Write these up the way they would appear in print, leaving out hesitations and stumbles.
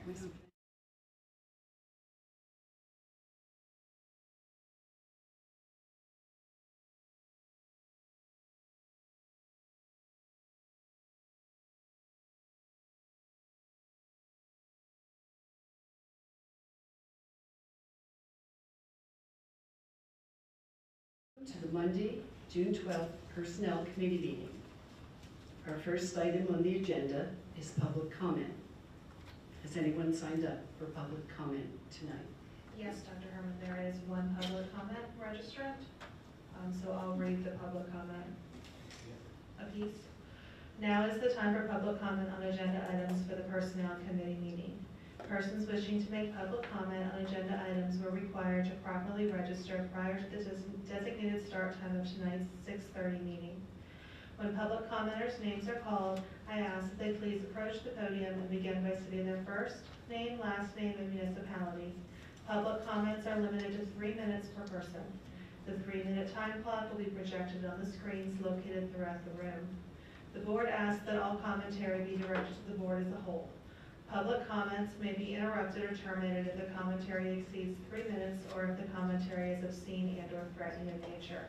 To the Monday, June 12th Personnel Committee meeting. Our first item on the agenda is public comment. Has anyone signed up for public comment tonight? Yes, Dr. Herman, there is one public comment registrant. So I'll read the public comment apiece. Now is the time for public comment on agenda items for the Personnel Committee meeting. Persons wishing to make public comment on agenda items were required to properly register prior to the designated start time of tonight's 6:30 meeting. When public commenters' names are called, I ask that they please approach the podium and begin by stating their first name, last name, and municipality. Public comments are limited to 3 minutes per person. The 3-minute time clock will be projected on the screens located throughout the room. The board asks that all commentary be directed to the board as a whole. Public comments may be interrupted or terminated if the commentary exceeds 3 minutes or if the commentary is obscene and/or threatening in nature.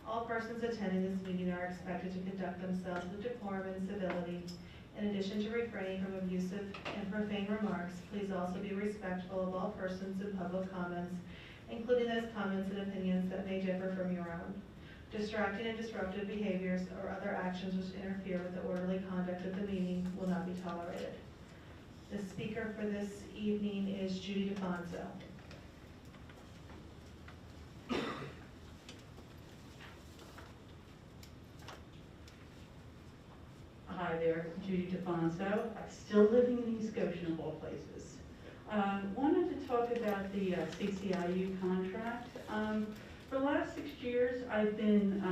All persons attending this meeting are expected to conduct themselves with decorum and civility. In addition to refraining from abusive and profane remarks, please also be respectful of all persons in public comments, including those comments and opinions that may differ from your own. Distracting and disruptive behaviors or other actions which interfere with the orderly conduct of the meeting will not be tolerated. The speaker for this evening is Judy DeFonso. Hi there, Judy DeFonso. Still living in East Goshen of all places. Wanted to talk about the CCIU contract. For the last 6 years, I've been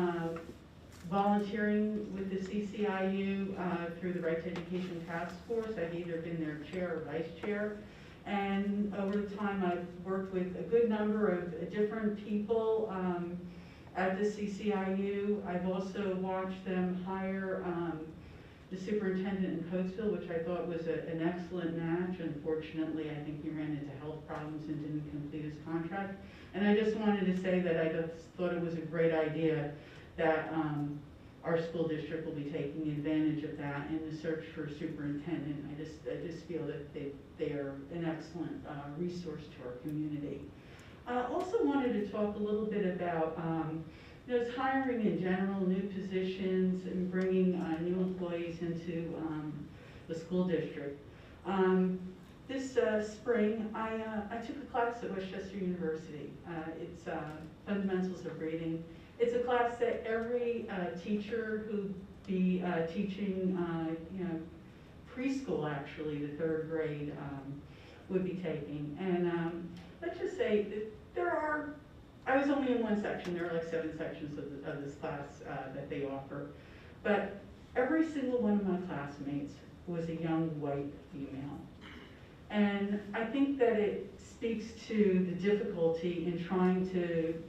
volunteering with the CCIU through the Right to Education Task Force. I've either been their chair or vice chair. And over the time, I've worked with a good number of different people at the CCIU. I've also watched them hire the superintendent in Coatesville, which I thought was an excellent match. Unfortunately, I think he ran into health problems and didn't complete his contract. And I just wanted to say that I just thought it was a great idea that our school district will be taking advantage of that in the search for a superintendent. I just feel that they are an excellent resource to our community. I also wanted to talk a little bit about just hiring in general, new positions, and bringing new employees into the school district. This spring, I took a class at Westchester University. It's Fundamentals of Reading. It's a class that every teacher who'd be teaching, preschool actually, the 3rd grade, would be taking. And let's just say that I was only in one section. There are like 7 sections of this class that they offer. But every single one of my classmates was a young white female. And I think that it speaks to the difficulty in trying to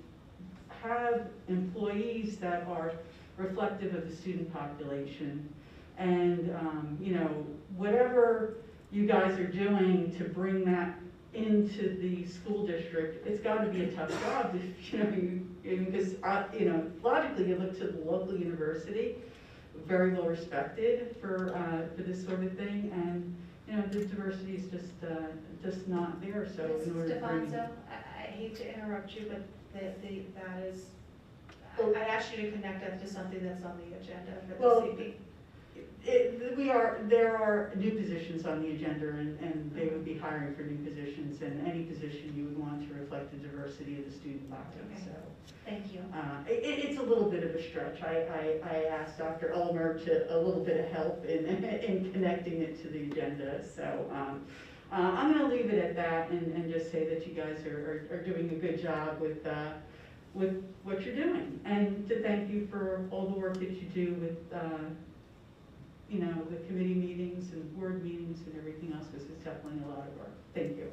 have employees that are reflective of the student population. And, whatever you guys are doing to bring that into the school district, it's got to be a tough job because logically you look to the local university, very well respected for this sort of thing, and the diversity is just not there. So in order to bring DeFonso, I hate to interrupt you, but that is, I'd ask you to connect that to something that's on the agenda for this evening. There are new positions on the agenda, and they would be hiring for new positions, and any position you would want to reflect the diversity of the student body. Okay. So, thank you. It's a little bit of a stretch. I asked Dr. Ulmer to a little bit of help in connecting it to the agenda. So I'm going to leave it at that and just say that you guys are doing a good job with what you're doing, and to thank you for all the work that you do with the committee meetings and board meetings and everything else, because it's definitely a lot of work. Thank you.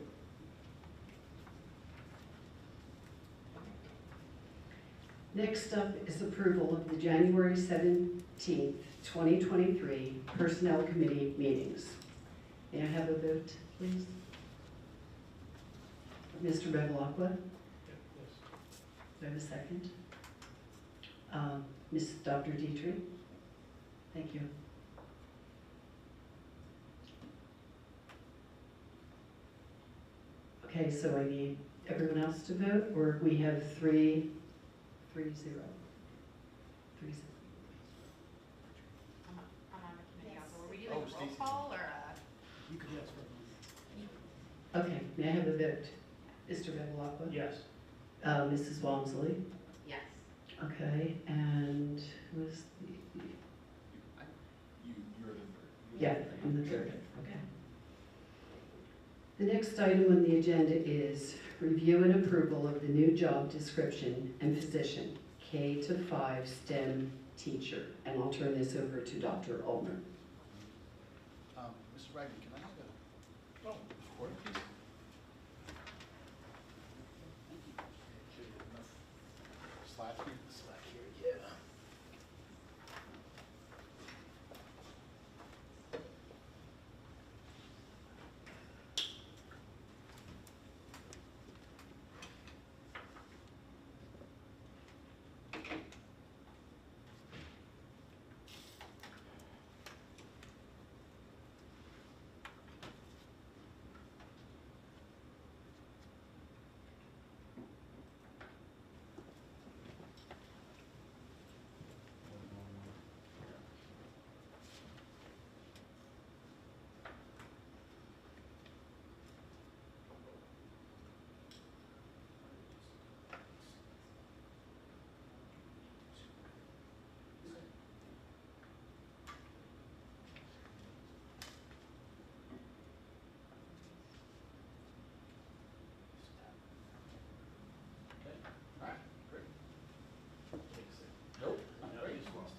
Next up is approval of the January 17th, 2023 Personnel Committee meetings. May I have a vote, please? Mr. Bevilacqua? Do I have a second? Dr. Dietrich? Thank you. Okay, so I need everyone else to vote, or we have 3-0. 3-0. I'm on the committee also. Were we doing a roll call or a? You could yes for Okay, may I have a vote? Mr. Bevilacqua? Yes. Mrs. Walmsley? Yes. Okay, and who is the, You're the third. yeah, I'm the third, okay. The next item on the agenda is review and approval of the new job description and position, K-5 STEM teacher. And I'll turn this over to Dr. Ulmer. Mr. Wagner, can I have a report, please? Thank you. Should we have enough slack here? Slack here, yeah. Okay, all right, great. Nope, not right, you just lost it.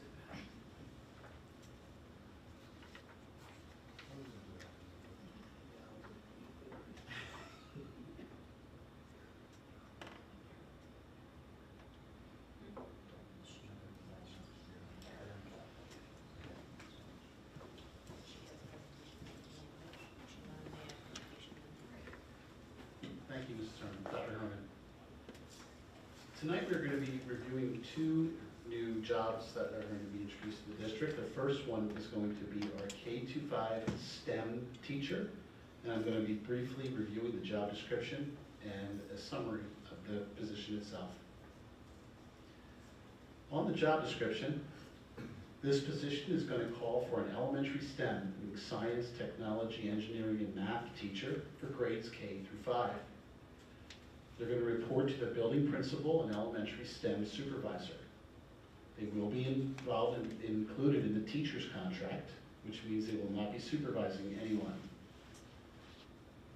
Thank you, Mrs. Herman, Dr. Herman. Tonight, we're going to be reviewing two new jobs that are going to be introduced to the district. The first one is going to be our K-5 STEM teacher, and I'm going to be briefly reviewing the job description and a summary of the position itself. On the job description, this position is going to call for an elementary STEM, meaning science, technology, engineering, and math teacher for grades K-5. They're going to report to the building principal and elementary STEM supervisor. They will be included in the teacher's contract, which means they will not be supervising anyone.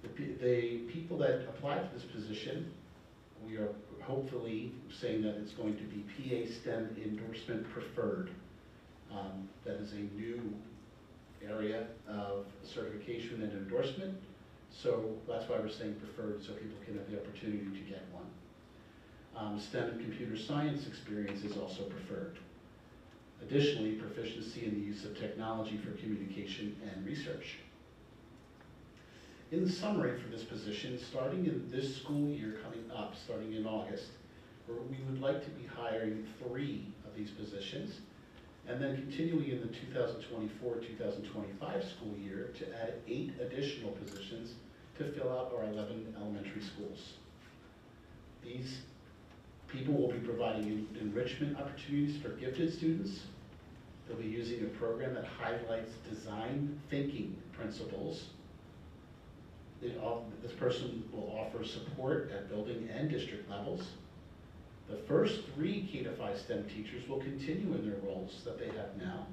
The people that apply for this position, we are hopefully saying that it's going to be PA STEM endorsement preferred. That is a new area of certification and endorsement. So that's why we're saying preferred, so people can have the opportunity to get one. STEM and computer science experience is also preferred. Additionally, proficiency in the use of technology for communication and research. In summary for this position, starting in this school year coming up, starting in August, we would like to be hiring 3 of these positions, and then continuing in the 2024-2025 school year to add 8 additional positions to fill out our 11 elementary schools. These people will be providing enrichment opportunities for gifted students. They'll be using a program that highlights design thinking principles. This person will offer support at building and district levels. The first 3 K-5 STEM teachers will continue in their roles that they have now.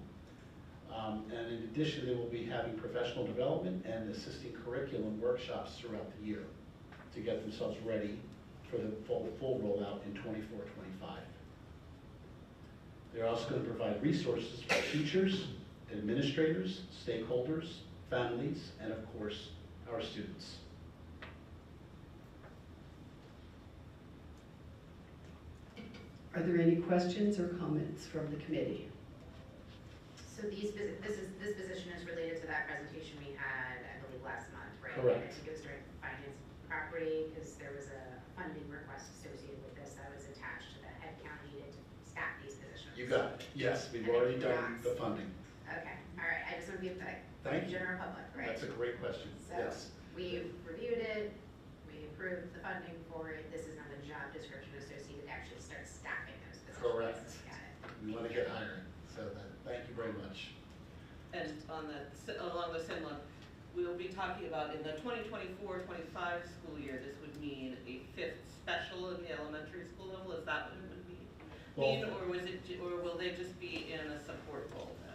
And in addition, they will be having professional development and assisting curriculum workshops throughout the year to get themselves ready for the full rollout in 24-25. They're also going to provide resources for teachers, administrators, stakeholders, families, and of course, our students. Are there any questions or comments from the committee? So this position is related to that presentation we had, I believe Correct. It goes direct finance property, because there was a funding request associated with this that was attached to the headcount needed to staff these positions. You got it. Yes, we've already done the funding. Okay, all right, I just want to give that to Thank the you. general public, right? That's a great question. So Yes. we've reviewed it, we approved the funding for it, this is now the job description associated to actually start staffing those positions. Correct. Got it. We want to get hiring. So thank you very much. And on that, along the same line, we'll be talking about in the 2024-25 school year, this would mean a fifth special in the elementary school level, is that what it would mean? Or will they just be in a support role then?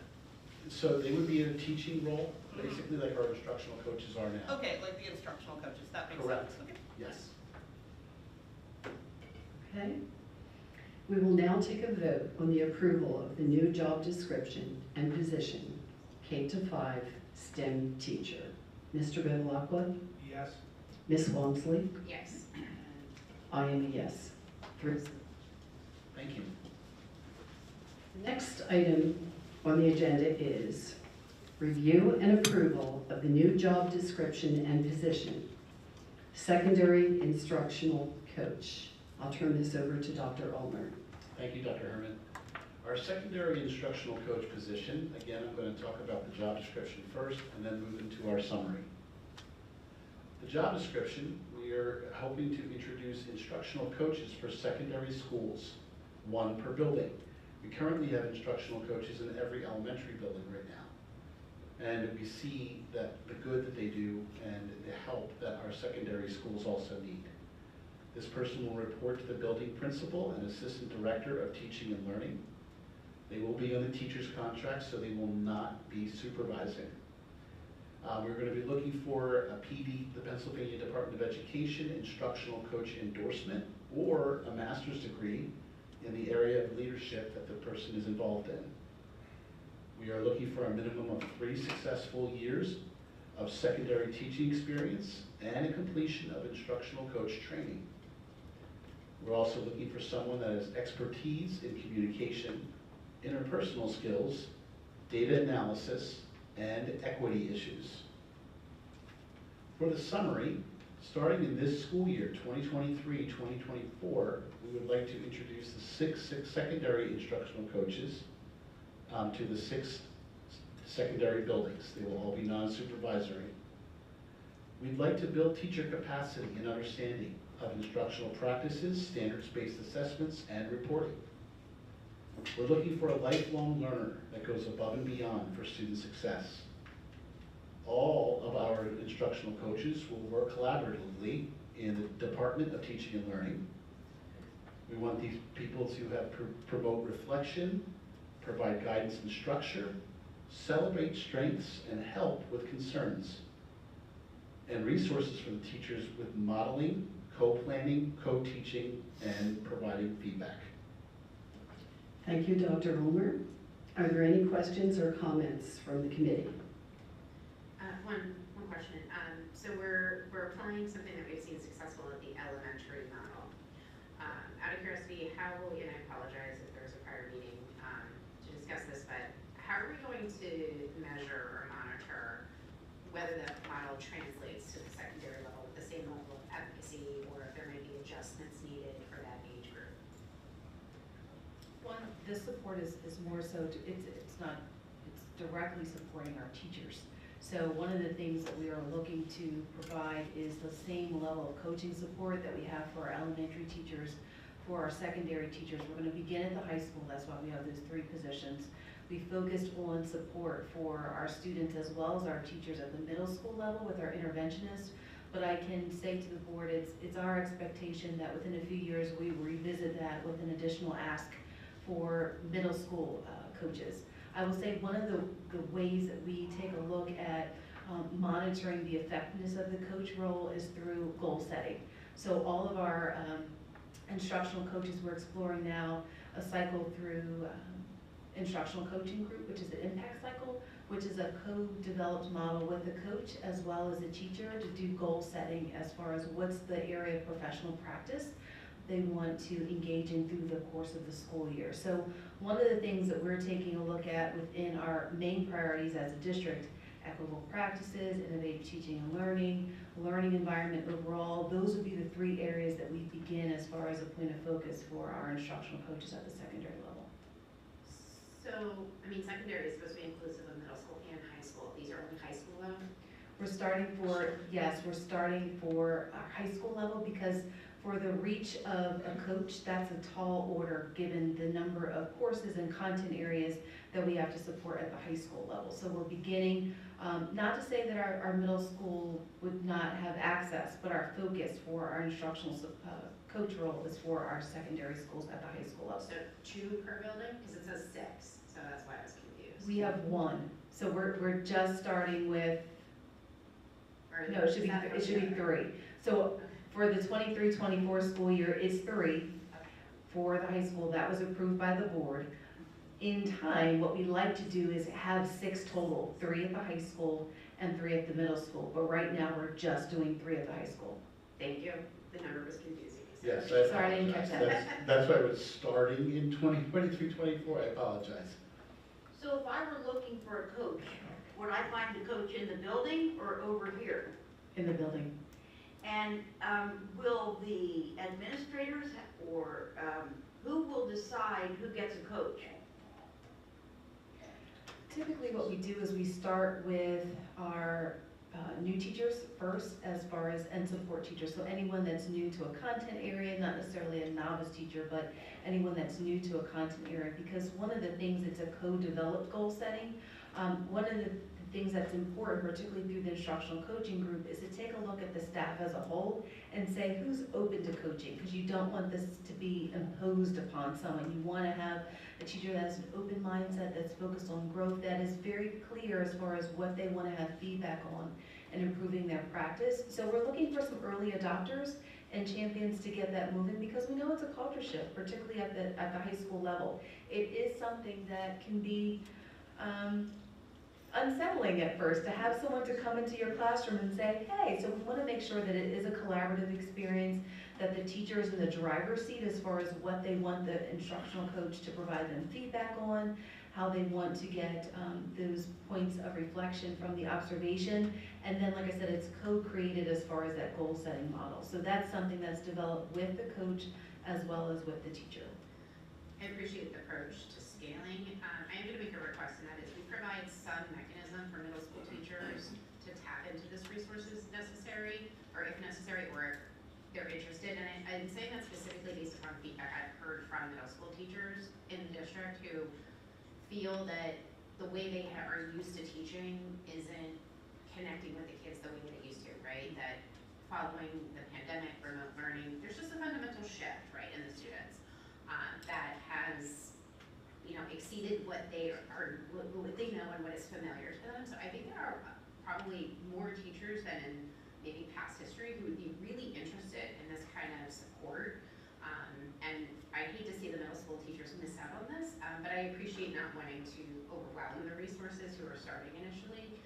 So they would be in a teaching role, basically like our instructional coaches are now. Okay, like the instructional coaches, that makes Correct. sense, okay. Yes. Okay. We will now take a vote on the approval of the new job description and position, K-5 STEM teacher. Mr. Bevilacqua? Yes. Ms. Walmsley? Yes. I am a yes. Thank you. The next item on the agenda is review and approval of the new job description and position, secondary instructional coach. I'll turn this over to Dr. Ulmer. Thank you, Dr. Herman. Our secondary instructional coach position, again, I'm going to talk about the job description first and then move into our summary. The job description, we are hoping to introduce instructional coaches for secondary schools, one per building. We currently have instructional coaches in every elementary building right now. And we see that the good that they do and the help that our secondary schools also need. This person will report to the building principal and assistant director of teaching and learning. They will be on the teacher's contract, so they will not be supervising. We're going to be looking for a PD, the Pennsylvania Department of Education, instructional coach endorsement, or a master's degree in the area of leadership that the person is involved in. We are looking for a minimum of 3 successful years of secondary teaching experience and a completion of instructional coach training. We're also looking for someone that has expertise in communication, interpersonal skills, data analysis, and equity issues. For the summary, starting in this school year, 2023-2024, we would like to introduce the six secondary instructional coaches to the 6 secondary buildings. They will all be non-supervisory. We'd like to build teacher capacity and understanding of instructional practices, standards-based assessments, and reporting. We're looking for a lifelong learner that goes above and beyond for student success. All of our instructional coaches will work collaboratively in the Department of Teaching and Learning. We want these people to have promote reflection, provide guidance and structure, celebrate strengths, and help with concerns, and resources for the teachers with modeling, co-planning, co-teaching, and providing feedback. Thank you, Dr. Ulmer. Are there any questions or comments from the committee? One question. So we're applying something that we've seen successful at the elementary model. Out of curiosity, how will we, and I apologize if there's a prior meeting to discuss this, but how are we going to measure or monitor whether the model translates to the secondary level with the same level of efficacy, or if there may be adjustments needed for that age group? One, this support is more so, it's directly supporting our teachers. So one of the things that we are looking to provide is the same level of coaching support that we have for our elementary teachers, for our secondary teachers. We're going to begin at the high school, that's why we have those 3 positions. We focused on support for our students as well as our teachers at the middle school level with our interventionists. But I can say to the board, it's our expectation that within a few years we will revisit that with an additional ask for middle school coaches. I will say one of the ways that we take a look at monitoring the effectiveness of the coach role is through goal setting. So all of our instructional coaches, we're exploring now a cycle through instructional coaching group, which is the impact cycle, which is a co-developed model with the coach as well as the teacher to do goal setting as far as what's the area of professional practice they want to engage in through the course of the school year. So one of the things that we're taking a look at within our main priorities as a district equitable practices, innovative teaching and learning environment overall. Those would be the 3 areas that we begin as far as a point of focus for our instructional coaches at the secondary level. So, I mean, secondary is supposed to be inclusive of middle school and high school. These are only high school though? We're starting for our high school level because for the reach of a coach, that's a tall order given the number of courses and content areas that we have to support at the high school level. So we're beginning, not to say that our middle school would not have access, but our focus for our instructional coach role is for our secondary schools at the high school level. So 2 per building, because it says 6, so that's why I was confused. We have 1, so we're just starting with, Or no, it should is be, that it should be 3. So for the 23-24 school year, it's 3. For the high school, that was approved by the board. In time, what we'd like to do is have 6 total, 3 at the high school and 3 at the middle school. But right now, we're just doing 3 at the high school. Thank you. The number was confusing. Yes, I Sorry, I didn't apologize. catch that. That's why it was starting in 2023-24, I apologize. So if I were looking for a coach, would I find the coach in the building or over here? In the building. And will the administrators or who will decide who gets a coach? Typically, what we do is we start with our new teachers first as far as, and support teachers. So anyone that's new to a content area, not necessarily a novice teacher, but anyone that's new to a content area. Because one of the things, it's a co-developed goal setting. One of the things that's important, particularly through the instructional coaching group, is to take a look at the staff as a whole and say who's open to coaching, because you don't want this to be imposed upon someone. You want to have a teacher that has an open mindset, that's focused on growth, that is very clear as far as what they want to have feedback on and improving their practice. So we're looking for some early adopters and champions to get that moving, because we know it's a culture shift, particularly at the high school level. It is something that can be unsettling at first, to have someone to come into your classroom and say, hey, so we want to make sure that it is a collaborative experience, that the teacher is in the driver's seat as far as what they want the instructional coach to provide them feedback on, how they want to get those points of reflection from the observation. And then, like I said, it's co-created as far as that goal-setting model. So that's something that's developed with the coach as well as with the teacher. I appreciate the approach to scaling. I am going to make a request, and that is we provide some mechanism for middle school teachers to tap into this resources necessary, or if necessary, or if they're interested. And I'm saying that specifically based upon feedback I've heard from middle school teachers in the district who feel that the way they are used to teaching isn't connecting with the kids the way they used to, right? That following the pandemic, remote learning, there's just a fundamental shift, right, in the students that has, you know, exceeded what they are, what they know and what is familiar to them. So I think there are probably more teachers than in maybe past history who would be really interested in this kind of support. And I hate to see the middle school teachers miss out on this, but I appreciate not wanting to overwhelm the resources who are starting initially.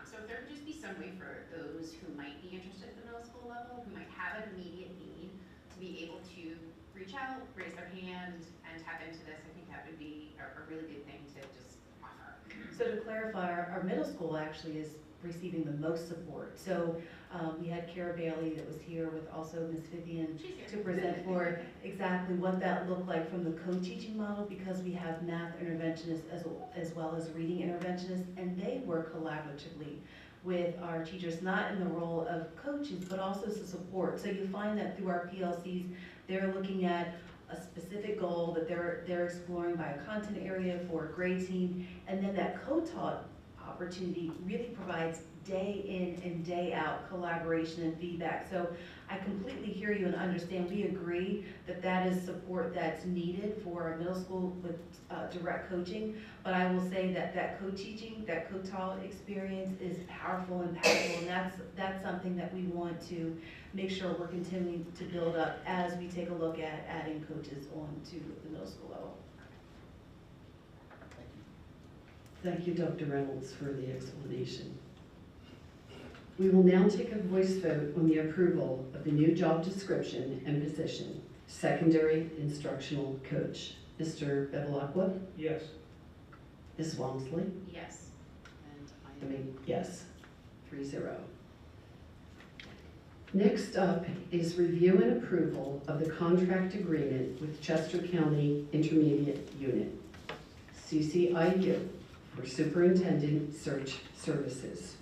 So if there could just be some way for those who might be interested at the middle school level, who might have an immediate need, to be able to reach out, raise their hand, and tap into this, I think that would be a really good thing to just offer. So to clarify, our middle school actually is receiving the most support. So we had Kara Bailey that was here with also Ms. Vivian She's here. to present for exactly what that looked like from the co-teaching model, because we have math interventionists as well as reading interventionists, and they work collaboratively with our teachers, not in the role of coaches, but also as a support. So you find that through our PLCs, they're looking at a specific goal that they're exploring by a content area for a grade team, and then that co-taught opportunity really provides day in and day out collaboration and feedback. So I completely hear you and understand. We agree that that is support that's needed for our middle school with direct coaching, but I will say that that co-teaching, that co-taught experience is powerful and impactful, and that's something that we want to make sure we're continuing to build up as we take a look at adding coaches onto the middle school level. Thank you, Dr. Reynolds, for the explanation. We will now take a voice vote on the approval of the new job description and position, secondary instructional coach. Mr. Bevilacqua? Yes. Ms. Walmsley? Yes. And I Yes, 3-0. Next up is review and approval of the contract agreement with Chester County Intermediate Unit, CCIU, for Superintendent Search Services.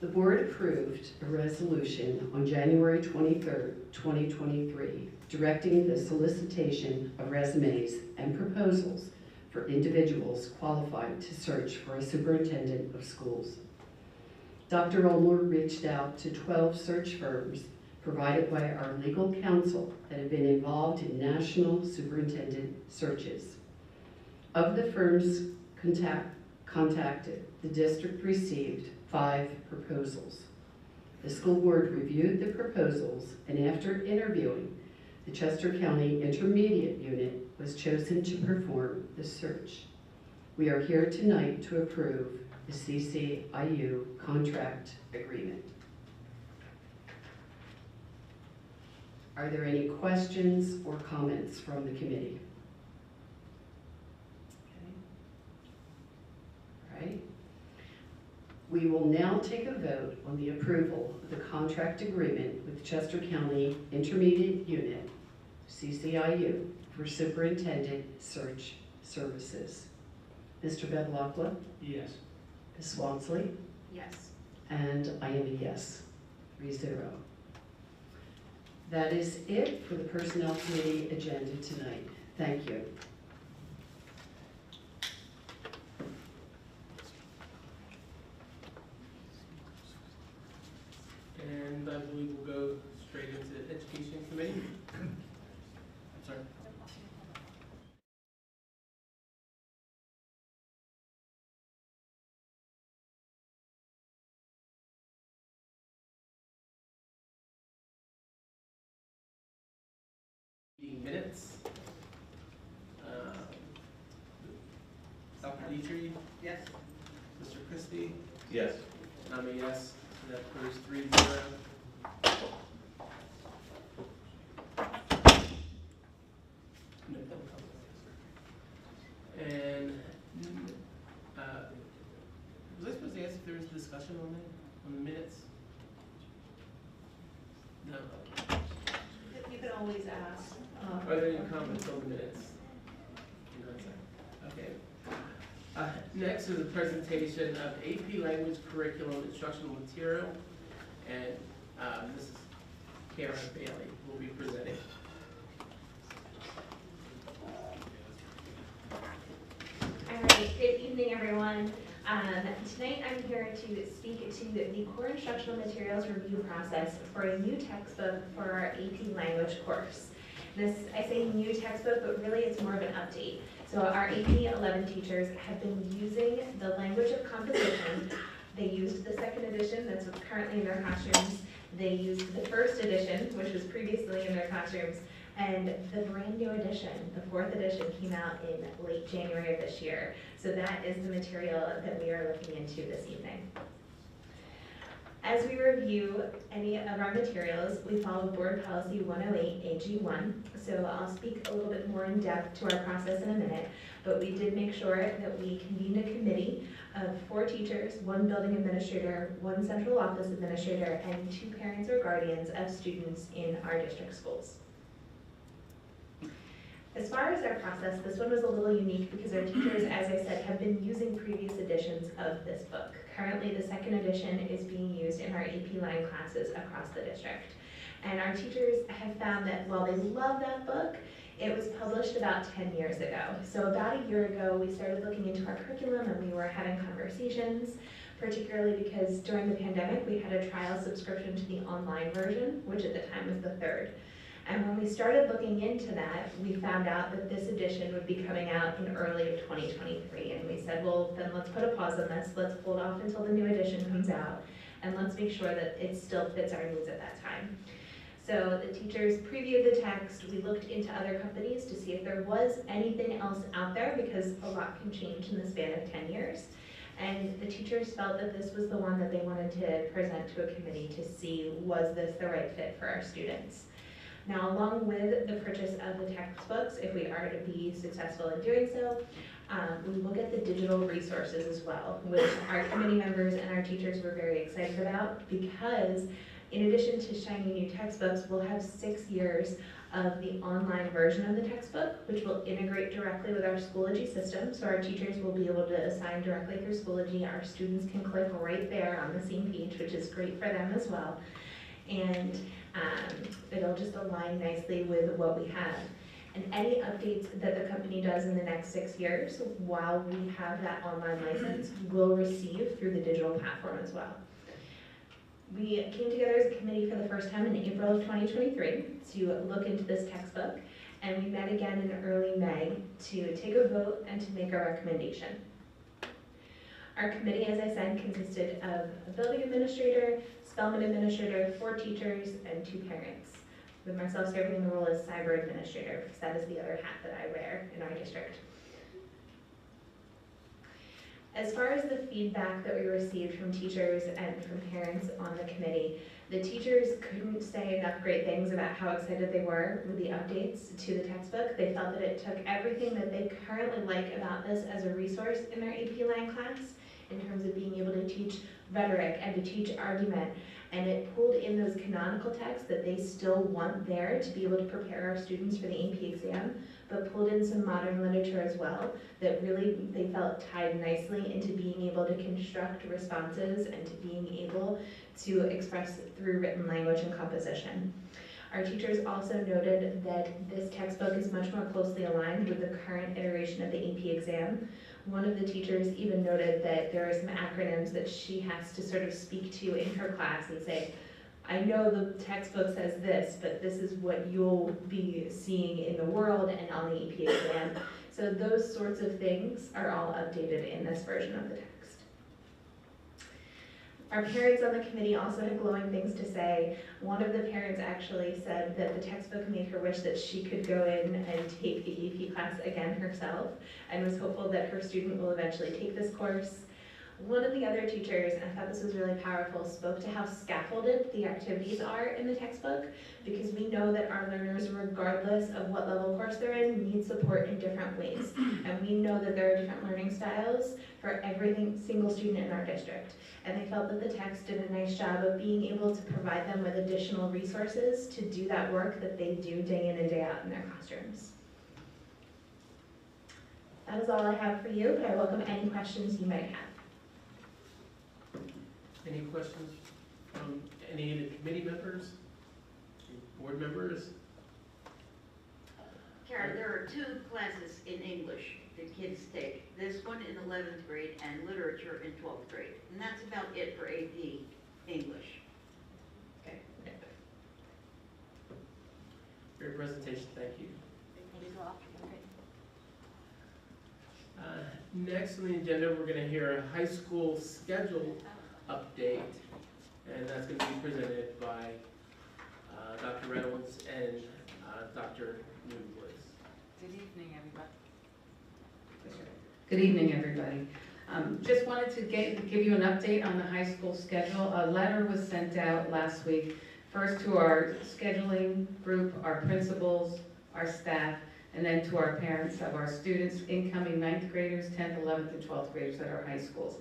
The board approved a resolution on January 23rd, 2023, directing the solicitation of resumes and proposals for individuals qualified to search for a superintendent of schools. Dr. Ulmer reached out to 12 search firms provided by our legal counsel that have been involved in national superintendent searches. Of the firms contacted, the district received 5 proposals. The school board reviewed the proposals, and after interviewing, the Chester County Intermediate Unit was chosen to perform the search. We are here tonight to approve the CCIU contract agreement. Are there any questions or comments from the committee? Okay. All right. We will now take a vote on the approval of the contract agreement with Chester County Intermediate Unit, CCIU, for Superintendent Search Services. Mr. Bedlockla? Yes. Ms. Walmsley? Yes. And I am a yes, 3-0. That is it for the Personnel Committee agenda tonight. Thank you. And I believe we'll go straight into Education Committee. I'm sorry. Meeting minutes. Dr. Dietrich, Yes. Mr. Christie, Yes. and I'm a yes. So that proves 3-0. No public comment. And was I supposed to ask if there was discussion on that, on the minutes? No. You can always ask. Are there any comments on the minutes? Okay. Next is a presentation of AP Language Curriculum Instructional Material, and Mrs. Karen Bailey will be presenting. All right, good evening, everyone. Tonight I'm here to speak to the core instructional materials review process for a new textbook for our AP language course. This, I say new textbook, but really it's more of an update. So our AP 11 teachers have been using the language of composition. They used the second edition that's currently in their classrooms. They used the first edition, which was previously in their classrooms, and the brand new edition, the 4th edition, came out in late January of this year. So that is the material that we are looking into this evening. As we review any of our materials, we follow Board Policy 108 AG1. So I'll speak a little bit more in depth to our process in a minute, but we did make sure that we convened a committee of 4 teachers, 1 building administrator, 1 central office administrator, and 2 parents or guardians of students in our district schools. As far as our process, this one was a little unique because our teachers, as I said, have been using previous editions of this book. Currently, the second edition is being used in our AP Line classes across the district. And our teachers have found that while they love that book, it was published about 10 years ago. So about a year ago, we started looking into our curriculum and we were having conversations, particularly because during the pandemic, we had a trial subscription to the online version, which at the time was the 3rd. And when we started looking into that, we found out that this edition would be coming out in early of 2023. And we said, well, then let's put a pause on this. Let's hold off until the new edition comes out. And let's make sure that it still fits our needs at that time. So the teachers previewed the text. We looked into other companies to see if there was anything else out there because a lot can change in the span of 10 years. And the teachers felt that this was the one that they wanted to present to a committee to see, was this the right fit for our students? Now, along with the purchase of the textbooks, if we are to be successful in doing so, we look at the digital resources as well, which our committee members and our teachers were very excited about, because in addition to shiny new textbooks, we'll have 6 years of the online version of the textbook, which will integrate directly with our Schoology system. So our teachers will be able to assign directly through Schoology. Our students can click right there on the same page, which is great for them as well. And it'll just align nicely with what we have. And any updates that the company does in the next 6 years, while we have that online license, we'll receive through the digital platform as well. We came together as a committee for the first time in April of 2023 to look into this textbook, and we met again in early May to take a vote and to make our recommendation. Our committee, as I said, consisted of a building administrator, Spelman administrator, 4 teachers, and 2 parents, with myself serving in the role as cyber administrator, because that is the other hat that I wear in our district. As far as the feedback that we received from teachers and from parents on the committee, the teachers couldn't say enough great things about how excited they were with the updates to the textbook. They felt that it took everything that they currently like about this as a resource in their AP Lang class, in terms of being able to teach rhetoric and to teach argument, and it pulled in those canonical texts that they still want there to be able to prepare our students for the AP exam, but pulled in some modern literature as well that really they felt tied nicely into being able to construct responses and to being able to express through written language and composition. Our teachers also noted that this textbook is much more closely aligned with the current iteration of the AP exam. One of the teachers even noted that there are some acronyms that she has to sort of speak to in her class and say, I know the textbook says this, but this is what you'll be seeing in the world and on the AP exam. So those sorts of things are all updated in this version of the text. Our parents on the committee also had glowing things to say. One of the parents actually said that the textbook made her wish that she could go in and take the AP class again herself, and was hopeful that her student will eventually take this course. One of the other teachers, and I thought this was really powerful, spoke to how scaffolded the activities are in the textbook, because we know that our learners, regardless of what level course they're in, need support in different ways. And we know that there are different learning styles for every single student in our district. And they felt that the text did a nice job of being able to provide them with additional resources to do that work that they do day in and day out in their classrooms. That is all I have for you, but I welcome any questions you might have. Any questions from any of the committee members, board members? Karen, there are 2 classes in English that kids take. This one in 11th grade and literature in 12th grade. And that's about it for AP English. Okay. Great presentation, thank you. Next on the agenda, we're going to hear a high school schedule update, and that's going to be presented by Dr. Reynolds and Dr. Newwoods. Good evening, everybody. Good evening, everybody. Just wanted to give you an update on the high school schedule. A letter was sent out last week, first to our scheduling group, our principals, our staff, and then to our parents of our students, incoming 9th graders, 10th, 11th, and 12th graders at our high schools.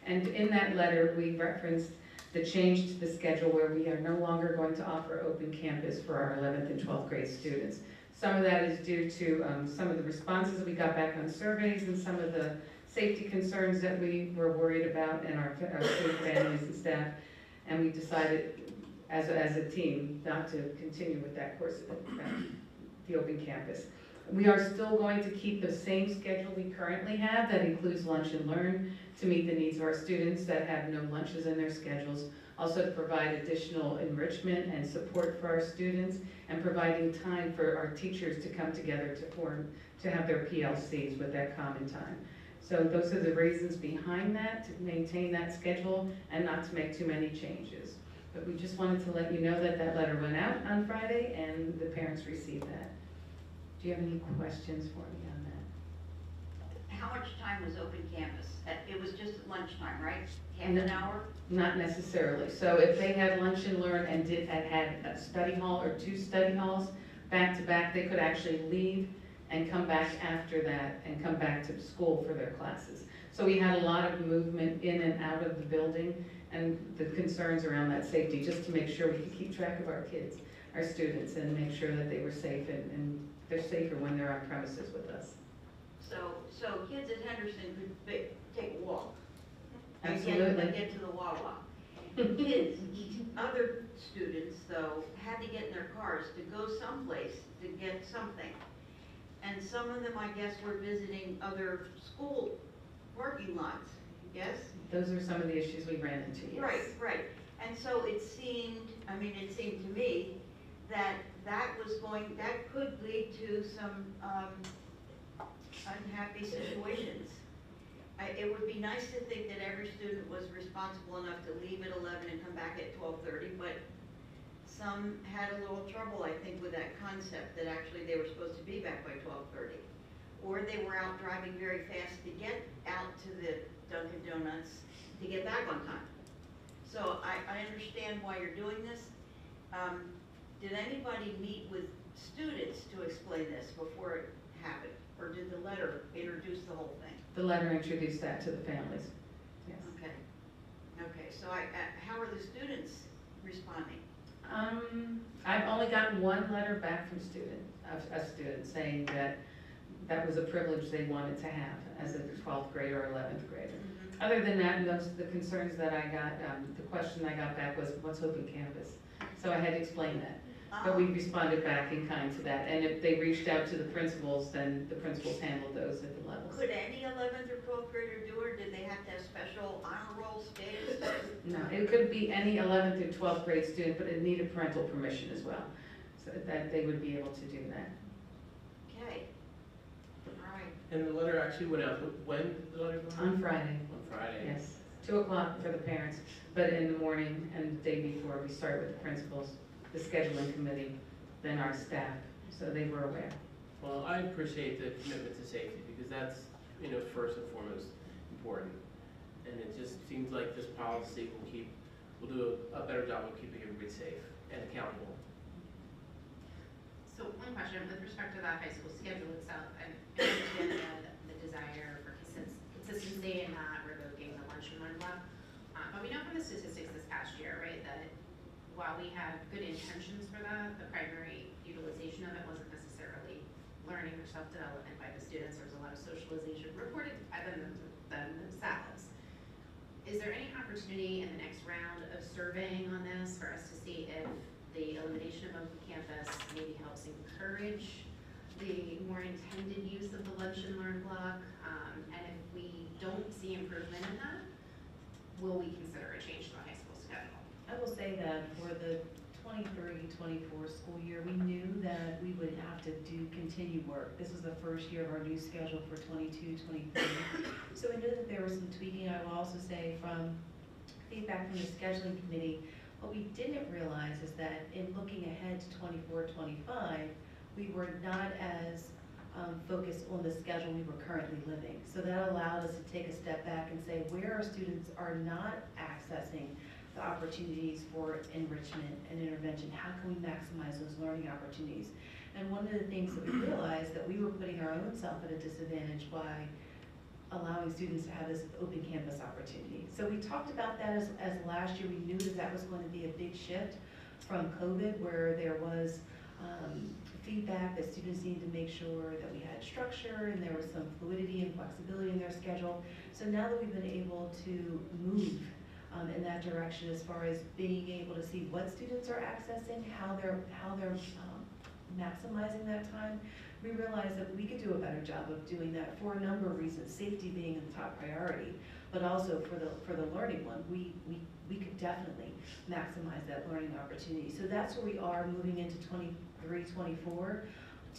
And in that letter, we referenced the change to the schedule where we are no longer going to offer open campus for our 11th and 12th grade students. Some of that is due to some of the responses we got back on surveys and some of the safety concerns that we were worried about in our student families and staff. And we decided as a team not to continue with that course, the open campus. We are still going to keep the same schedule we currently have that includes lunch and learn to meet the needs of our students that have no lunches in their schedules. Also to provide additional enrichment and support for our students, and providing time for our teachers to come together to have their PLCs with that common time. So those are the reasons behind that, to maintain that schedule and not to make too many changes. But we just wanted to let you know that that letter went out on Friday and the parents received that. Do you have any questions for me on that? How much time was open campus? It was just at lunchtime, right? Half an hour? Not necessarily. So if they had lunch and learn and had a study hall or 2 study halls back to back, they could actually leave and come back after that and come back to school for their classes. So we had a lot of movement in and out of the building and the concerns around that safety, just to make sure we could keep track of our kids, our students, and make sure that they were safe and they're safer when they're on premises with us. So kids at Henderson could take a walk. Absolutely. And get to the Wawa. Kids, other students though, had to get in their cars to go someplace to get something. And some of them, I guess, were visiting other school parking lots, yes? Those are some of the issues we ran into, yes. Right. And so it seemed to me that that could lead to some unhappy situations. It would be nice to think that every student was responsible enough to leave at 11 and come back at 12:30, but some had a little trouble, I think, with that concept that actually they were supposed to be back by 12:30. Or they were out driving very fast to get out to the Dunkin' Donuts to get back on time. So I understand why you're doing this. Did anybody meet with students to explain this before it happened? Or did the letter introduce the whole thing? The letter introduced that to the families, yes. Okay, so how are the students responding? I've only gotten one letter back from a student saying that that was a privilege they wanted to have as a 12th grader or 11th grader. Mm-hmm. Other than that, the concerns that I got, the question I got back was, what's open campus? So I had to explain that. But we responded back in kind to that. And if they reached out to the principals, then the principals handled those at the levels. Could any 11th or 12th grader do it, or did they have to have special honor roll status? No, it could be any 11th or 12th grade student, but it needed parental permission as well, so that they would be able to do that. Okay. All right. And the letter actually went out, when did the letter go out? On Friday, On Friday. yes. 2 o'clock for the parents, but in the morning and the day before, we start with the principals, the scheduling committee, then our staff, so they were aware. Well, I appreciate the commitment to safety, because that's, first and foremost important. And it just seems like this policy will do a better job of keeping everybody safe and accountable. So one question, with respect to the high school schedule itself, I understand the desire for consistency and not revoking the lunch and learn block. But we know from the statistics this past year, right, that while we have good intentions for that, the primary utilization of it wasn't necessarily learning or self-development by the students. There was a lot of socialization reported by them themselves. Is there any opportunity in the next round of surveying on this for us to see if the elimination of open campus maybe helps encourage the more intended use of the lunch and learn block? And if we don't see improvement in that, will we consider a change to the high school schedule? I will say that for the 23-24 school year, we knew that we would have to do continued work. This was the first year of our new schedule for 22-23. So we knew that there was some tweaking. I will also say from feedback from the scheduling committee, what we didn't realize is that in looking ahead to 24-25, we were not as focused on the schedule we were currently living. So that allowed us to take a step back and say where our students are not accessing the opportunities for enrichment and intervention, how can we maximize those learning opportunities? And one of the things that we realized that we were putting our own self at a disadvantage by allowing students to have this open campus opportunity. So we talked about that as last year. We knew that that was going to be a big shift from COVID, where there was feedback that students needed to make sure that we had structure and there was some fluidity and flexibility in their schedule. So now that we've been able to move in that direction as far as being able to see what students are accessing, how they're maximizing that time, we realized that we could do a better job of doing that for a number of reasons, safety being the top priority, but also for the learning one, we could definitely maximize that learning opportunity. So that's where we are moving into 23-24.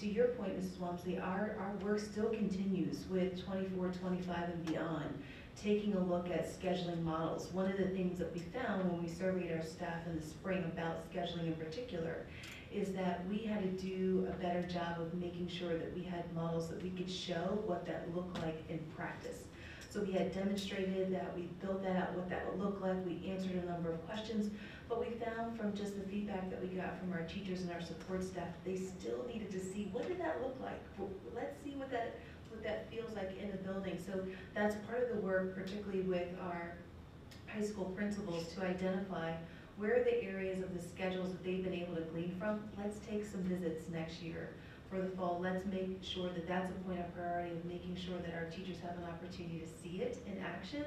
To your point, Mrs. Walmsley, our work still continues with 24-25 and beyond, taking a look at scheduling models. One of the things that we found when we surveyed our staff in the spring about scheduling in particular is that we had to do a better job of making sure that we had models that we could show what that looked like in practice. So we had demonstrated that, we built that out, what that would look like, we answered a number of questions, But we found from just the feedback that we got from our teachers and our support staff, they still needed to see, what did that look like? Let's see what that feels like in the building. So that's part of the work, particularly with our high school principals, to identify where are the areas of the schedules that they've been able to glean from. Let's take some visits next year for the fall. Let's make sure that that's a point of priority of making sure that our teachers have an opportunity to see it in action.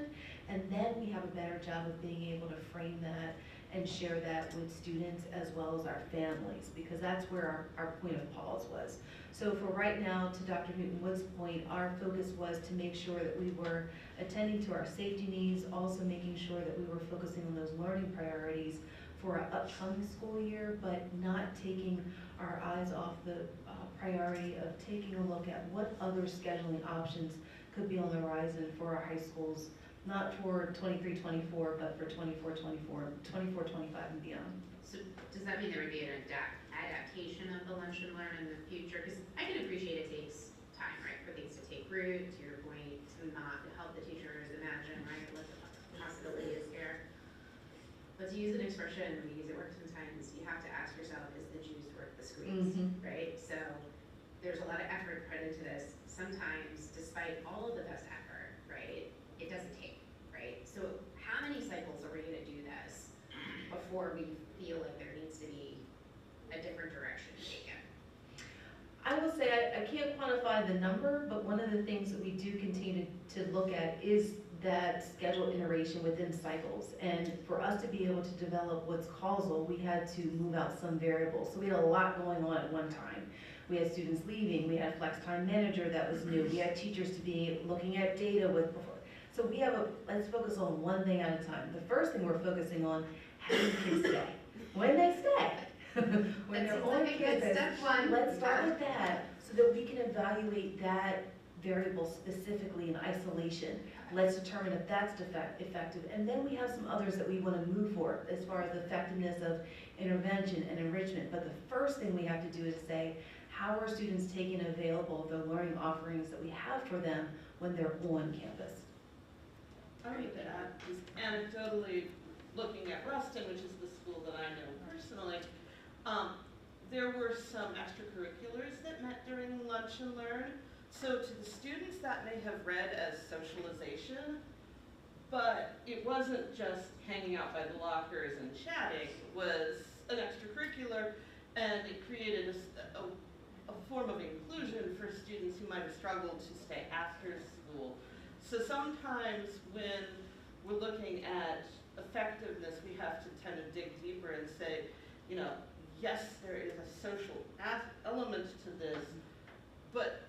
And then we have a better job of being able to frame that and share that with students as well as our families, because that's where our point of pause was. So for right now, to Dr. Newton-Wood's point, our focus was to make sure that we were attending to our safety needs, also making sure that we were focusing on those learning priorities for our upcoming school year, but not taking our eyes off the priority of taking a look at what other scheduling options could be on the horizon for our high schools, not for 23-24, but for 24-25 and beyond. So does that mean there would be an adaptation of the lunch and learn in the future? Because I can appreciate it takes time, right, for things to take root, to your point, to not help the teachers imagine, right, what the possibility is here. But to use an expression, we use it work sometimes, you have to ask yourself, is the juice worth the squeeze, right? So there's a lot of effort put into this. Sometimes, despite all of the best effort, right, it doesn't take, right? So how many cycles are we gonna do this before we feel like there needs to be a different direction taken? I will say, I can't quantify the number, but one of the things that we do continue to look at is that schedule iteration within cycles. And for us to be able to develop what's causal, we had to move out some variables. So we had a lot going on at one time. We had students leaving, we had a flex time manager that was new, we had teachers to be looking at data with before. So we have let's focus on one thing at a time. The first thing we're focusing on, how do kids stay? When they stay. When they're on campus, let's start with that so that we can evaluate that variable specifically in isolation. Let's determine if that's effective. And then we have some others that we want to move for as far as the effectiveness of intervention and enrichment. But the first thing we have to do is say, how are students taking available the learning offerings that we have for them when they're on campus? I would add, just anecdotally, looking at Ruston, which is the school that I know personally, there were some extracurriculars that met during lunch and learn. So to the students that may have read as socialization, but it wasn't just hanging out by the lockers and chatting, it was an extracurricular, and it created a form of inclusion for students who might have struggled to stay after school. So sometimes when we're looking at effectiveness, we have to tend to dig deeper and say, you know, yes, there is a social element to this, but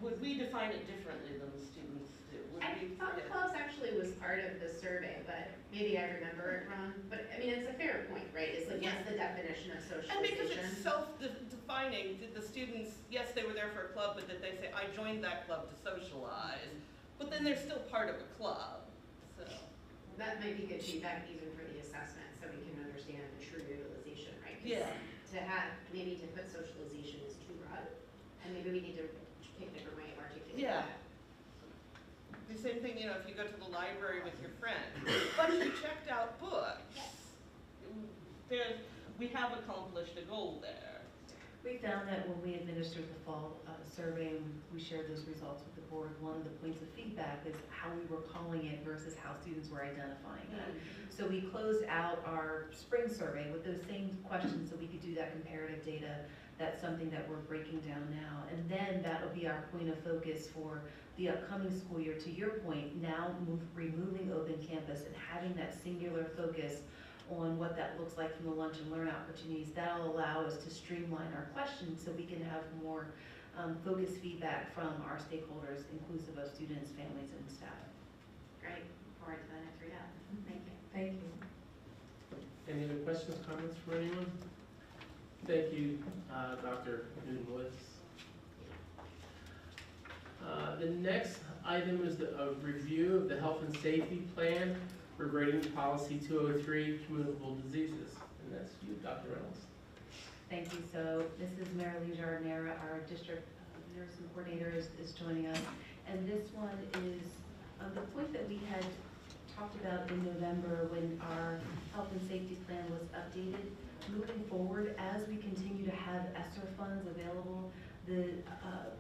would we define it differently than the students do? I thought clubs actually was part of the survey, but maybe I remember it wrong. But I mean, it's a fair point, right? It's like, what's the definition of socialization? And because it's self-defining, did the students, yes, they were there for a club, but did they say, I joined that club to socialize? But then they're still part of a club, so. That might be good feedback even for the assessment, so we can understand the true utilization, right? 'Cause Yeah. maybe to put socialization is too broad, and maybe we need to pick a different way of articulating Yeah. that. The same thing, you know, if you go to the library with your friend, but you checked out books. We have accomplished a goal there. We found that when we administered the fall survey and we shared those results with the board, one of the points of feedback is how we were calling it versus how students were identifying it. So we closed out our spring survey with those same questions so we could do that comparative data. That's something that we're breaking down now. And then that'll be our point of focus for the upcoming school year. To your point, now removing open campus and having that singular focus on what that looks like from the lunch and learn opportunities. That'll allow us to streamline our questions so we can have more focused feedback from our stakeholders, inclusive of students, families, and staff. Great, look forward to the next readout. Thank you. Thank you. Any other questions, comments from anyone? Thank you, Dr. Newton-Woods. The next item is a review of the health and safety plan for grading policy 203, communicable diseases. And that's you, Dr. Reynolds. Thank you. So Mrs. Marilee Jardinera, our district nursing coordinator, is joining us. And this one is the point that we had talked about in November when our health and safety plan was updated. Moving forward, as we continue to have ESSER funds available, the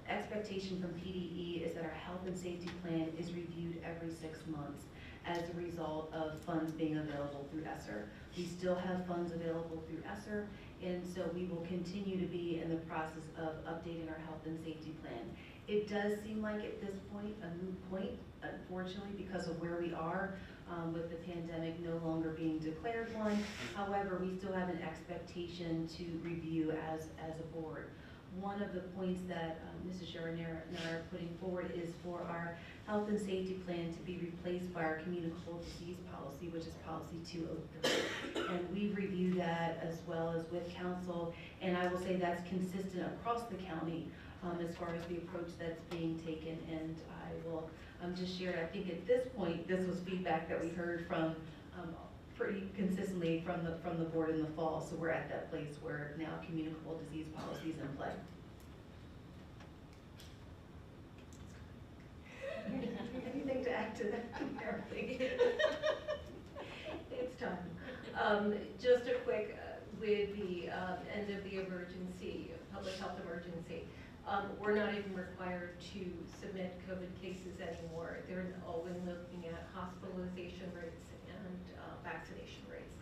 expectation from PDE is that our health and safety plan is reviewed every 6 months as a result of funds being available through ESSER. We still have funds available through ESSER, and so we will continue to be in the process of updating our health and safety plan. It does seem like at this point a moot point, unfortunately, because of where we are with the pandemic no longer being declared one. However, we still have an expectation to review as a board. One of the points that Mrs. Sharonera and I are putting forward is for our health and safety plan to be replaced by our communicable disease policy, which is policy 203. And we've reviewed that as well as with council, and I will say that's consistent across the county as far as the approach that's being taken. And I will just share, I think at this point, this was feedback that we heard from pretty consistently from the board in the fall. So we're at that place where now communicable disease policy is in play. Anything to add to that, Marilyn? It's time. Just a quick, with the end of the emergency, public health emergency, we're not even required to submit COVID cases anymore. They're all looking at hospitalization rates and vaccination rates.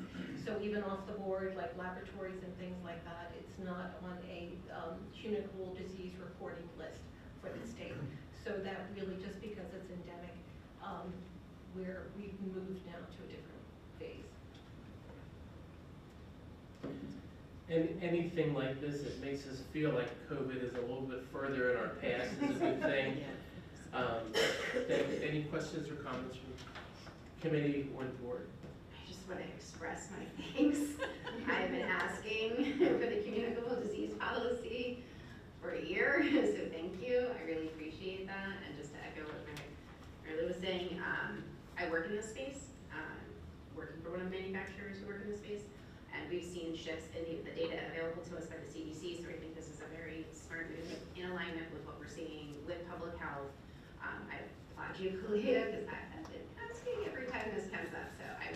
So even off the board, like laboratories and things like that, it's not on a communicable disease reporting list for the state. So that really, just because it's endemic, where we've moved now to a different phase. And anything like this, it makes us feel like COVID is a little bit further in our past is a good thing. Any questions or comments from committee or the board? I just want to express my thanks. I've been asking for the communicable disease policy for a year, so thank you. I really appreciate that. And just to echo what Marilyn was saying, I work in this space, working for one of the manufacturers who work in this space, and we've seen shifts in the data available to us by the CDC, so I think this is a very smart move in alignment with what we're seeing with public health. I applaud you, Kalia, because I've been asking every time this comes up, so I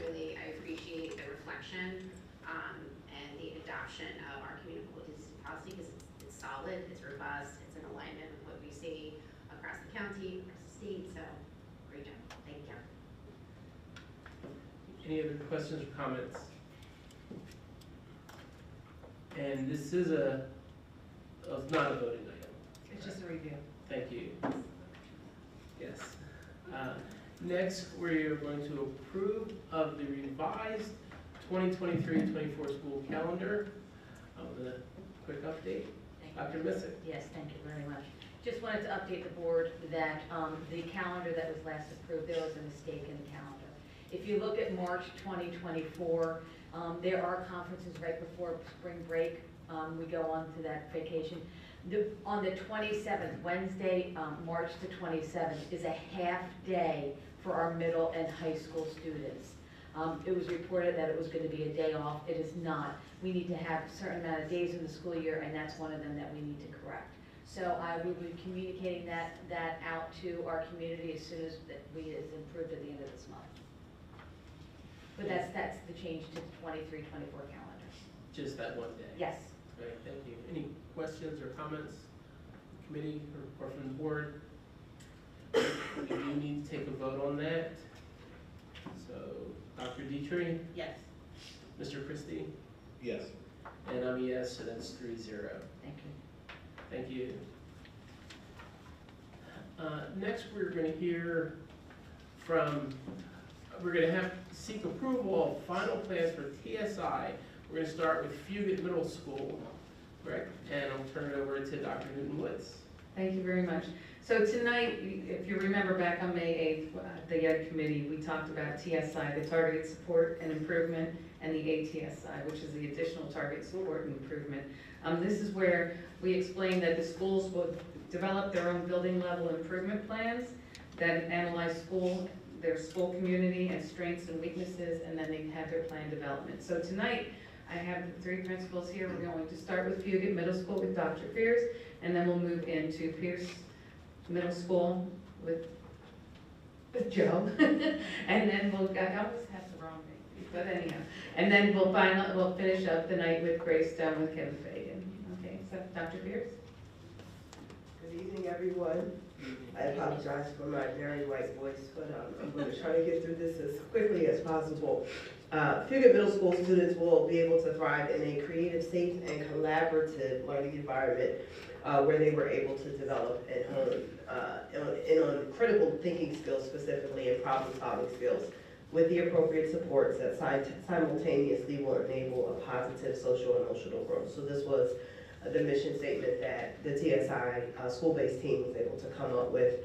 appreciate the reflection and the adoption of our communicable disease policy, because it's solid, it's robust, it's in alignment with what we see across the county, across the state, so great job, thank you. Any other questions or comments? And this is it's not a voting item. It's just a review. Thank you. Yes. Next, we're going to approve of the revised 2023-24 school calendar. With a quick update. Dr. Missick. Yes, thank you very much. Just wanted to update the board that the calendar that was last approved, there was a mistake in the calendar. If you look at March 2024, there are conferences right before spring break. We go on to that vacation. On the 27th, Wednesday, March the 27th, is a half day for our middle and high school students. It was reported that it was going to be a day off. It is not. We need to have a certain amount of days in the school year, and that's one of them that we need to correct. So I will be communicating that out to our community as soon as is improved at the end of this month. But that's the change to the 23-24 calendar. Just that one day? Yes. Great, thank you. Any questions or comments, committee or from the board? We do need to take a vote on that. So, Dr. Dietrich? Yes. Mr. Christie? Yes. And I'm a yes, so that's 3-0. Thank you. Thank you. Next, we're going to hear from, we're going to seek approval of final plans for TSI. We're going to start with Fugate Middle School, correct? And I'll turn it over to Dr. Newton-Woods. Thank you very much. So tonight, if you remember back on May 8th, the Ed Committee, we talked about TSI, the Targeted Support and Improvement, and the ATSI, which is the Additional Target Support and Improvement. This is where we explained that the schools will develop their own building level improvement plans that analyze their school community and strengths and weaknesses, and then they have their plan development. So tonight, I have the three principals here. We're going to start with Fugate Middle School with Dr. Pierce, and then we'll move into Pierce Middle School with Joe. And then we'll, I always have the wrong name, but anyhow. And then we'll finish up the night with Grace Stone with Kevin Fagan. Okay, so Dr. Pierce? Good evening, everyone. I apologize for my very white voice, but I'm going to try to get through this as quickly as possible. Fugate Middle School students will be able to thrive in a creative, safe, and collaborative learning environment where they were able to develop and hone on critical thinking skills, specifically, and problem-solving skills, with the appropriate supports that simultaneously will enable a positive social and emotional growth. So this was the mission statement that the TSI school-based team was able to come up with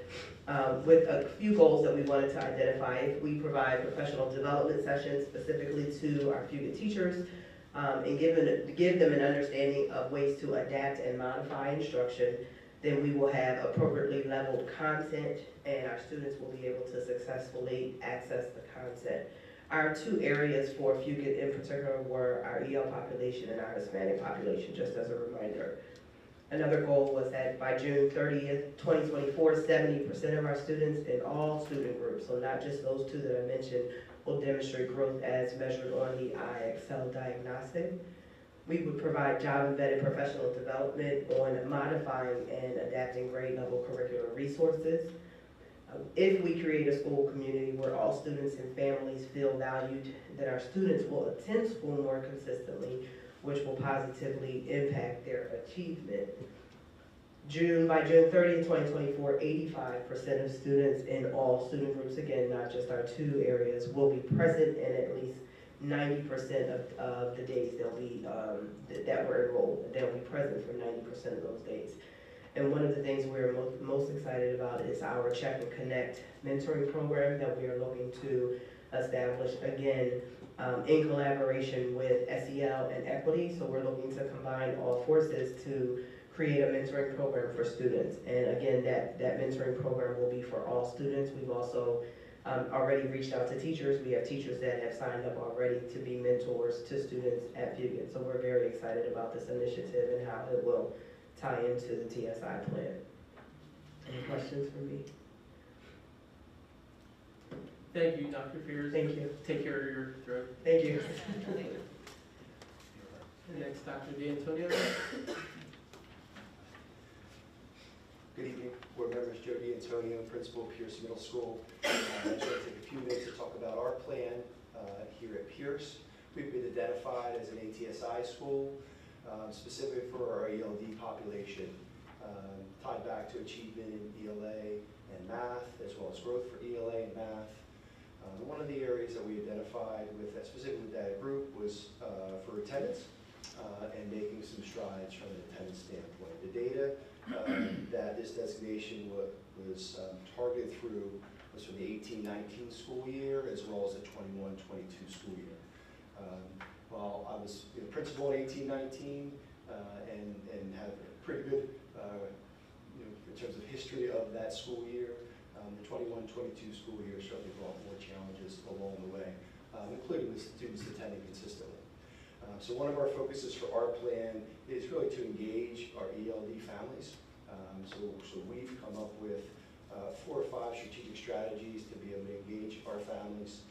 a few goals that we wanted to identify. We provide professional development sessions specifically to our Fugate teachers and give them an understanding of ways to adapt and modify instruction. Then we will have appropriately leveled content, and our students will be able to successfully access the content. Our two areas for Fugate in particular were our EL population and our Hispanic population, just as a reminder. Another goal was that by June 30th, 2024, 70% of our students in all student groups, so not just those two that I mentioned, will demonstrate growth as measured on the IXL diagnostic. We would provide job-embedded professional development on modifying and adapting grade-level curricular resources. If we create a school community where all students and families feel valued, then our students will attend school more consistently, which will positively impact their achievement. By June 30th, 2024, 85% of students in all student groups, again, not just our two areas, will be present in at least 90% of the days they'll be, that were enrolled. They'll be present for 90% of those days. And one of the things we're most excited about is our Check and Connect mentoring program that we are looking to establish, again, in collaboration with SEL and Equity. So we're looking to combine all forces to create a mentoring program for students. And again, that mentoring program will be for all students. We've also already reached out to teachers. We have teachers that have signed up already to be mentors to students at Fugate. So we're very excited about this initiative and how it will tie into the TSI plan. Any questions for me? Thank you, Dr. Pierce. Thank you. Take care of your throat. Thank you. Next, Dr. D'Antonio. Good evening, board members. Joe D'Antonio, principal of Pierce Middle School. I just want to take a few minutes to talk about our plan here at Pierce. We've been identified as an ATSI school, specifically for our ELD population, tied back to achievement in ELA and math, as well as growth for ELA and math. One of the areas that we identified with that, specifically with that group, was for attendance and making some strides from an attendance standpoint. The data that this designation was targeted through was from the 18-19 school year as well as the 21-22 school year. While I was principal in 18-19 and have a pretty good, in terms of history of that school year, the 21-22 school year certainly brought more challenges along the way, including the students attending consistently. So one of our focuses for our plan is really to engage our ELD families. So we've come up with 4 or 5 strategic strategies to be able to engage our families,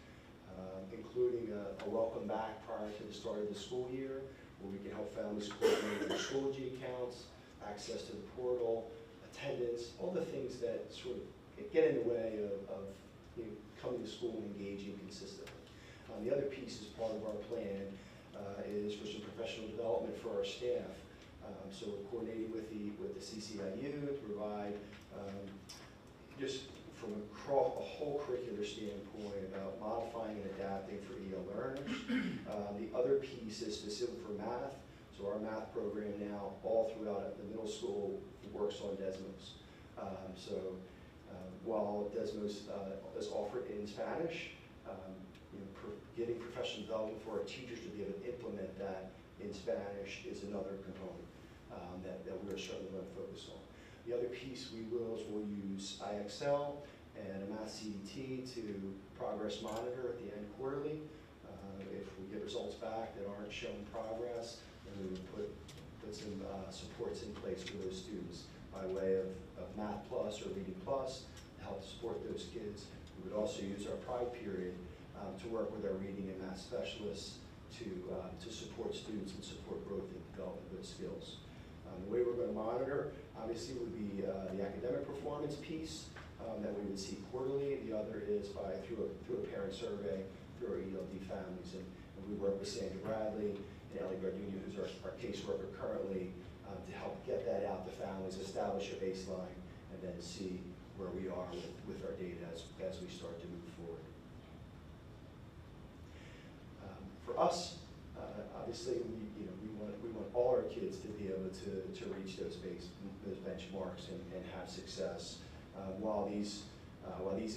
including a welcome back prior to the start of the school year, where we can help families coordinate their Schoology accounts, access to the portal, attendance, all the things that sort of get in the way of coming to school and engaging consistently. The other piece as part of our plan is for some professional development for our staff. So we're coordinating with the CCIU to provide just from a whole curricular standpoint about modifying and adapting for EL learners. The other piece is specific for math. So our math program now, all throughout the middle school, works on Desmos. While Desmos is offered in Spanish, getting professional development for our teachers to be able to implement that in Spanish is another component that we're certainly going to focus on. The other piece we'll use IXL and a math CDT to progress monitor at the end quarterly. If we get results back that aren't showing progress, then we would put some supports in place for those students by way of Math Plus or Reading Plus to help support those kids We would also use our Pride period to work with our reading and math specialists to support students and support growth and development of those skills. The way we're going to monitor, obviously, would be the academic performance piece that we would see quarterly. The other is through a parent survey, through our ELD families. And we work with Sandra Bradley and Ellie Gardunia, who's our caseworker currently, to help get that out to families, establish a baseline, and then see where we are with our data as we start to move forward. For us, obviously, we want all our kids to be able to reach those benchmarks and have success. While these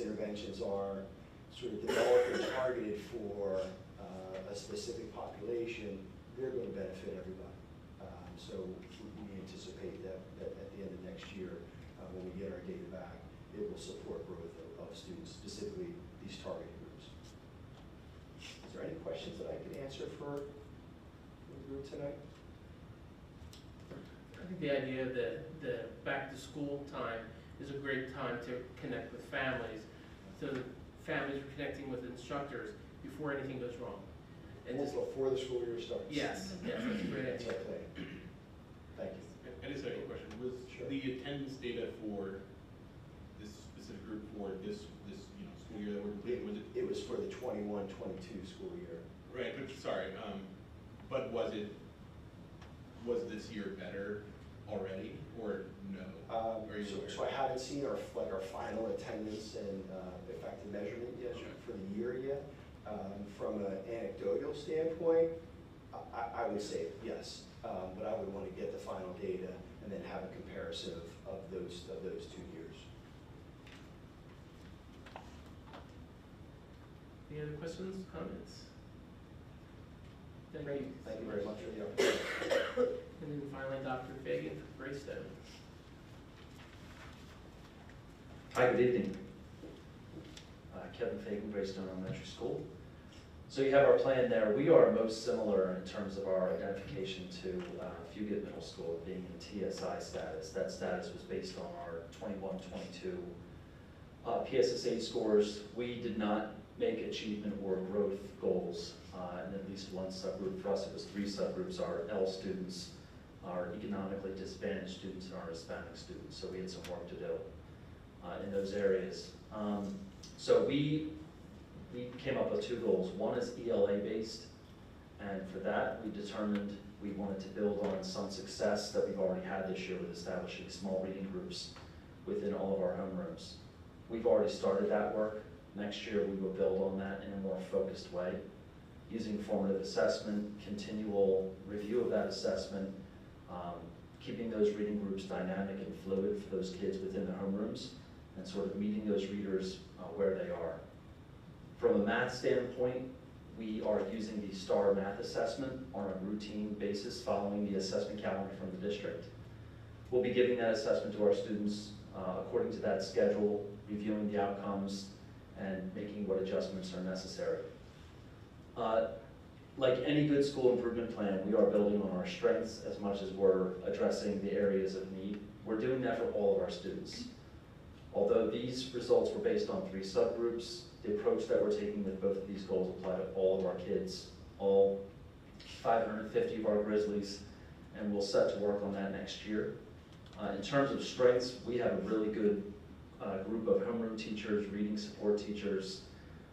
interventions are sort of developed and targeted for a specific population, they're going to benefit everybody. So we anticipate that at the end of next year, when we get our data back, it will support growth of students, specifically these targeted groups. Is there any questions that I can answer for the group tonight? I think the idea that the back to school time is a great time to connect with families. So the families are connecting with instructors before anything goes wrong. And just Before the school year starts? yes, that's a great idea. Thank you. I just have a question. Was the attendance data for this specific group for this school year that we're completing, It was for the 21-22 school year. Right, but sorry, but was this year better already, or no? So I haven't seen our final attendance and effective measurement yet for the year yet. From an anecdotal standpoint, I would say yes, but I would want to get the final data and then have a comparison of those 2 years. Any other questions, comments? Thank Great. you. Thank you very much for the opportunity. And then finally, Dr. Fagan for Greystone. Hi, good evening. Kevin Fagan, Greystone Elementary School. So you have our plan there. We are most similar in terms of our identification to Fugate Middle School being in TSI status. That status was based on our 21-22 PSSA scores. We did not make achievement or growth goals in at least one subgroup. For us, it was 3 subgroups: our L students, our economically disadvantaged students, and our Hispanic students. So we had some work to do in those areas. So we came up with 2 goals. One is ELA based, and for that we determined we wanted to build on some success that we've already had this year with establishing small reading groups within all of our homerooms. We've already started that work. Next year we will build on that in a more focused way, using formative assessment, continual review of that assessment, keeping those reading groups dynamic and fluid for those kids within the homerooms, and sort of meeting those readers where they are. From a math standpoint, we are using the STAR math assessment on a routine basis following the assessment calendar from the district. We'll be giving that assessment to our students according to that schedule, reviewing the outcomes, and making what adjustments are necessary. Like any good school improvement plan, we are building on our strengths as much as we're addressing the areas of need. We're doing that for all of our students. Although these results were based on 3 subgroups, the approach that we're taking with both of these goals apply to all of our kids, all 550 of our Grizzlies, and we'll set to work on that next year. In terms of strengths, we have a really good group of homeroom teachers, reading support teachers.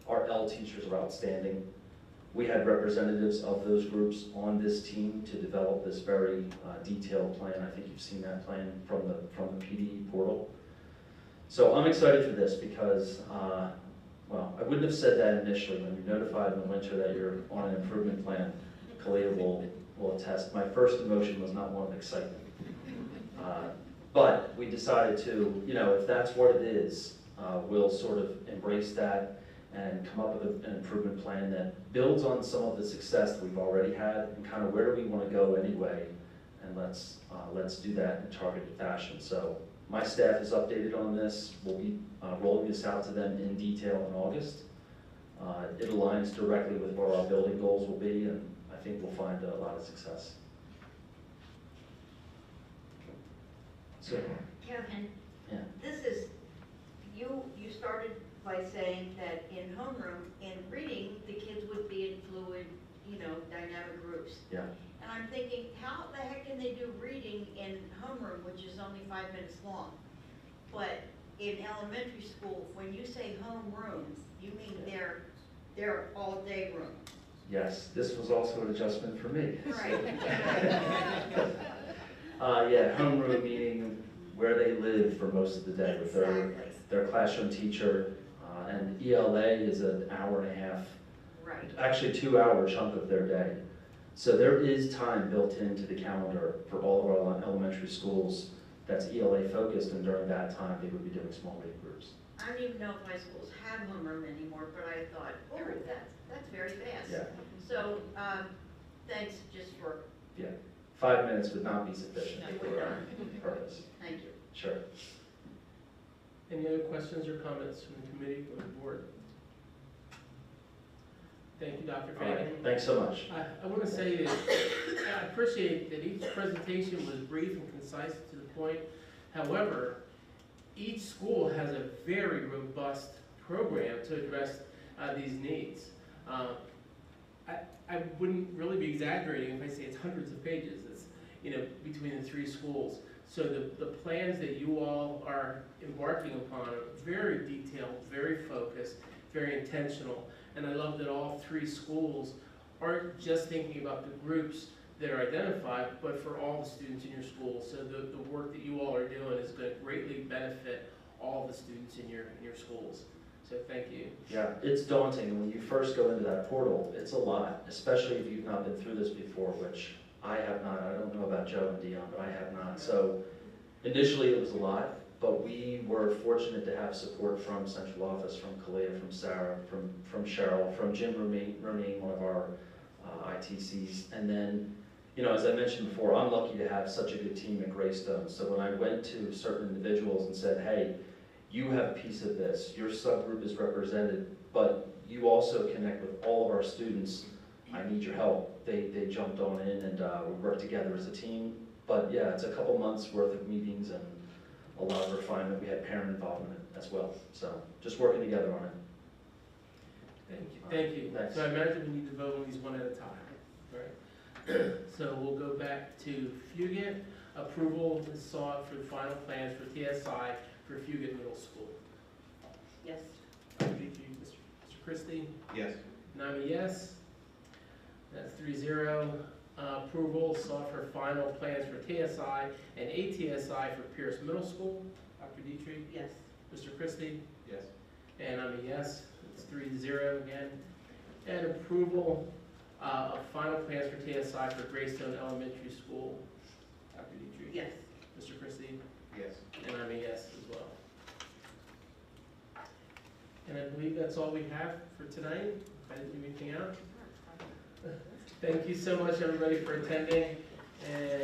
Our L teachers are outstanding. We had representatives of those groups on this team to develop this very detailed plan. I think you've seen that plan from the PD portal. So I'm excited for this because, well, I wouldn't have said that initially when you're notified in the winter that you're on an improvement plan. Kalia will attest. My first emotion was not one of excitement. But we decided to, if that's what it is, we'll sort of embrace that and come up with an improvement plan that builds on some of the success that we've already had and kind of where do we want to go anyway, and let's do that in a targeted fashion. So my staff is updated on this. We'll be rolling this out to them in detail in August. It aligns directly with where our building goals will be, and I think we'll find a lot of success. So, Kevin, yeah. this is, you started by saying that in homeroom, in reading, the kids would be in fluid, dynamic groups. Yeah. And I'm thinking, how the heck can they do reading in homeroom, which is only 5 minutes long? But in elementary school, when you say homeroom, you mean their all-day room. Yes, this was also an adjustment for me. Right. Yeah, homeroom meaning where they live for most of the day with their classroom teacher. And ELA is an hour and a half, Right. actually 2 hour chunk of their day. So there is time built into the calendar for all of our elementary schools that's ELA focused, and during that time, they would be doing small reading groups. I don't even know if my schools have homeroom anymore, but I thought, oh, that's very fast. Yeah. So, thanks just for, Yeah, 5 minutes would not be sufficient It for would our not. purpose. thank you. Sure. Any other questions or comments from the committee or the board? Thank you, Dr. All right, Fagan. thanks so much. I want to say that I appreciate that each presentation was brief and concise to the point. However, each school has a very robust program to address these needs. I wouldn't really be exaggerating if I say it's hundreds of pages. It's, between the 3 schools. So the plans that you all are embarking upon are very detailed, very focused, very intentional. And I love that all 3 schools aren't just thinking about the groups that are identified, but for all the students in your school. So the work that you all are doing is going to greatly benefit all the students in your schools. So thank you. Yeah, it's daunting. When you first go into that portal, it's a lot, especially if you've not been through this before, which I have not. I don't know about Joe and Dion, but I have not. So initially it was a lot, but we were fortunate to have support from central office, from Kalia, from Sarah, from Cheryl, from Jim Rooney, one of our ITCs. And then, as I mentioned before, I'm lucky to have such a good team at Greystone. So when I went to certain individuals and said, hey, you have a piece of this, your subgroup is represented, but you also connect with all of our students, I need your help. They jumped on in and we worked together as a team. But yeah, it's a couple months worth of meetings and a lot of refinement. We had parent involvement as well. So just working together on it. Thank you. Thanks. So I imagine we need to vote on these one at a time, right? So we'll go back to Fugit. Approval is sought for the final plans for TSI for Fugit Middle School. Yes. Dr. Dietry, Mr. Christie? Yes. Nami, yes. That's 3-0. Approval sought for final plans for TSI and ATSI for Pierce Middle School. Dr. Dietry? Yes. Mr. Christie? Yes. And I'm a yes. It's 3-0 again. And approval of final plans for TSI for Greystone Elementary School. Dr. Dietry? Yes. Mr. Christie? Yes. And I'm a yes as well. And I believe that's all we have for tonight. I didn't do anything else. Thank you so much, everybody, for attending. And